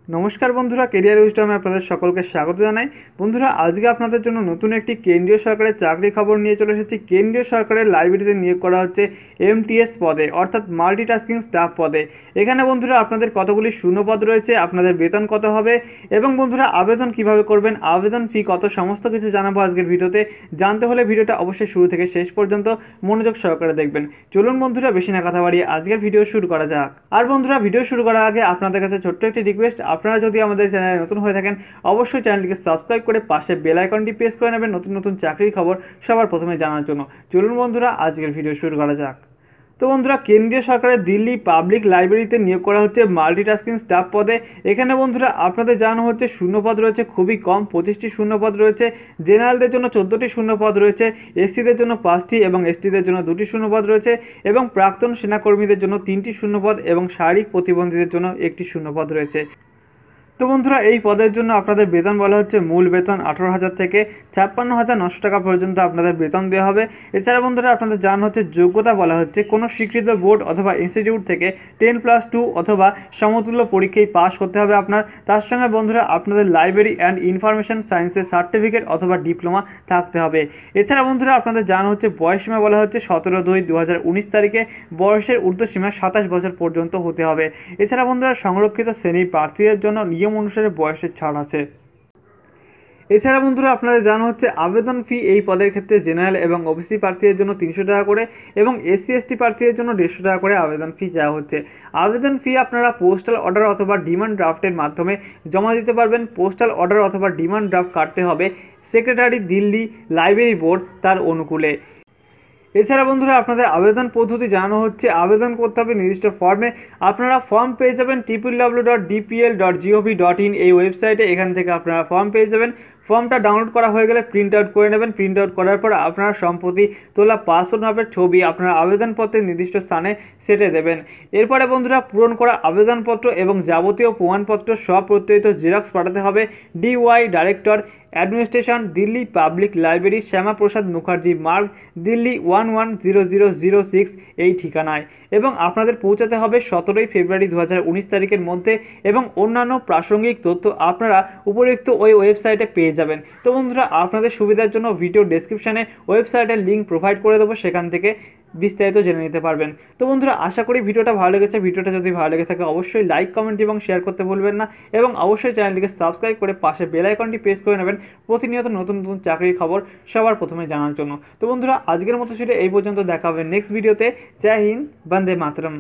নমস্কার বন্ধুরা, কেরিয়ার উইজডমে আপনাদের সকলকে স্বাগত জানাই। বন্ধুরা, আজকে আপনাদের জন্য নতুন একটি কেন্দ্রীয় সরকারের চাকরি খবর নিয়ে চলে এসেছি। কেন্দ্রীয় সরকারের লাইব্রেরিতে নিয়োগ করা হচ্ছে এমটিএস পদে, অর্থাৎ মাল্টিটাস্কিং স্টাফ পদে। এখানে বন্ধুরা আপনাদের কতগুলি শূন্যপদ রয়েছে, আপনাদের বেতন কত হবে এবং বন্ধুরা আবেদন কিভাবে করবেন, আবেদন ফি কত, সমস্ত কিছু জানাবো আজকের ভিডিওতে। জানতে হলে ভিডিওটা অবশ্যই শুরু থেকে শেষ পর্যন্ত মনোযোগ সহকারে দেখবেন। চলুন বন্ধুরা, বেশি না কথা বাড়িয়ে আজকের ভিডিও শুরু করা যাক। আর বন্ধুরা, ভিডিও শুরু করার আগে আপনাদের কাছে ছোট্ট একটি রিকোয়েস্ট, আপনারা যদি আমাদের চ্যানেলে নতুন হয়ে থাকেন অবশ্যই চ্যানেলটিকে সাবস্ক্রাইব করে পাশে বেল আইকনটি প্রেস করে নেবেন নতুন নতুন চাকরির খবর সবার প্রথমে জানার জন্য। চলুন বন্ধুরা, আজকের ভিডিও শুরু করা যাক। তো বন্ধুরা, কেন্দ্রীয় সরকারের দিল্লি পাবলিক লাইব্রেরিতে নিয়োগ করা হচ্ছে মাল্টিটাস্কিং স্টাফ পদে। এখানে বন্ধুরা আপনাদের জানানো হচ্ছে শূন্যপদ রয়েছে খুবই কম, 25টি শূন্যপদ রয়েছে। জেনারেলদের জন্য 14টি শূন্যপদ রয়েছে, এসসিদের জন্য 5টি এবং এসটিদের জন্য 2টি শূন্যপদ রয়েছে এবং প্রাক্তন সেনাকর্মীদের জন্য 3টি শূন্যপদ এবং শারীরিক প্রতিবন্ধীদের জন্য 1টি শূন্যপদ রয়েছে। তো বন্ধুরা, এই পদের জন্য আপনাদের বেতন বলা হচ্ছে মূল বেতন 18,000 থেকে 56,900 টাকা পর্যন্ত আপনাদের বেতন দেওয়া হবে। এছাড়া বন্ধুরা আপনাদের জানানো হচ্ছে যোগ্যতা বলা হচ্ছে কোনো স্বীকৃত বোর্ড অথবা ইনস্টিটিউট থেকে 10+2 অথবা সমতুল্য পরীক্ষায় পাস করতে হবে আপনার। তার সঙ্গে বন্ধুরা আপনাদের লাইব্রেরি অ্যান্ড ইনফরমেশন সায়েন্সের সার্টিফিকেট অথবা ডিপ্লোমা থাকতে হবে। এছাড়া বন্ধুরা আপনাদের জানানো হচ্ছে বয়সসীমা বলা হচ্ছে 17/2/2019 তারিখে, বয়সের ঊর্ধ্বসীমা 27 বছর পর্যন্ত হতে হবে। এছাড়া বন্ধুরা সংরক্ষিত শ্রেণীর প্রার্থীদের জন্য নিয়ম অনুসারে বয়সের ছাড় আছে। এছাড়া বন্ধুরা আপনাদের জানা হচ্ছে আবেদন ফি এই পদের ক্ষেত্রে জেনারেল এবং ওবিসি প্রার্থীদের জন্য 300 টাকা করে এবং এসসি এসটি প্রার্থীদের জন্য 150 টাকা করে আবেদন ফি চাওয়া হচ্ছে। আবেদন ফি আপনারা পোস্টাল অর্ডার অথবা ডিমান্ড ড্রাফটের মাধ্যমে জমা দিতে পারবেন। পোস্টাল অর্ডার অথবা ডিমান্ড ড্রাফট কাটতে হবে সেক্রেটারি দিল্লি লাইব্রেরি বোর্ড তার অনুকূলে। এছাড়া বন্ধুরা আপনাদের আবেদন পদ্ধতি জানানো হচ্ছে, আবেদন করতে হবে নির্দিষ্ট ফর্মে। আপনারা ফর্ম পেয়ে যাবেন www.dpl.gov.in এই ওয়েবসাইটে। এখান থেকে আপনারা ফর্ম পেয়ে যাবেন। ফর্মটা ডাউনলোড করা হয়ে গেলে প্রিন্ট আউট করে নেবেন। প্রিন্ট আউট করার পর আপনারা সম্প্রতি তোলা পাসপোর্ট মাপের ছবি আপনারা আবেদনপত্রের নির্দিষ্ট স্থানে সেটে দেবেন। এরপরে বন্ধুরা পূরণ করা আবেদনপত্র এবং যাবতীয় প্রমাণপত্র সব প্রত্যয়িত জেরক্স পাঠাতে হবে DY director administration, Delhi public library, Shyama Prasad Mukherjee Marg, Delhi 110006 এই ঠিকানায় এবং আপনাদের পৌঁছাতে হবে 17 ফেব্রুয়ারি 2019 তারিখের মধ্যে এবং অন্যান্য প্রাসঙ্গিক তথ্য আপনারা উপরিউক্ত ওই ওয়েবসাইটে পেয়ে যাবেন। তো বন্ধুরা আপনাদের সুবিধার জন্য ভিডিও ডেসক্রিপশানে ওয়েবসাইটের লিঙ্ক প্রোভাইড করে দেবো, সেখান থেকে বিস্তারিত জেনে নিতে পারবেন। তো বন্ধুরা আশা করি ভিডিওটা ভালো লেগেছে। ভিডিওটা যদি ভালো লেগে থাকে অবশ্যই লাইক, কমেন্ট এবং শেয়ার করতে ভুলবেন না এবং অবশ্যই চ্যানেলটিকে সাবস্ক্রাইব করে পাশে বেল আইকনটি প্রেস করে নেবেন প্রতিনিয়ত নতুন নতুন চাকরির খবর সবার প্রথমে জানার জন্য। তো বন্ধুরা আজকের মতো ছিল এই পর্যন্ত, দেখা হবে নেক্সট ভিডিওতে। জয় হিন্দ, বন্দে মাতরম।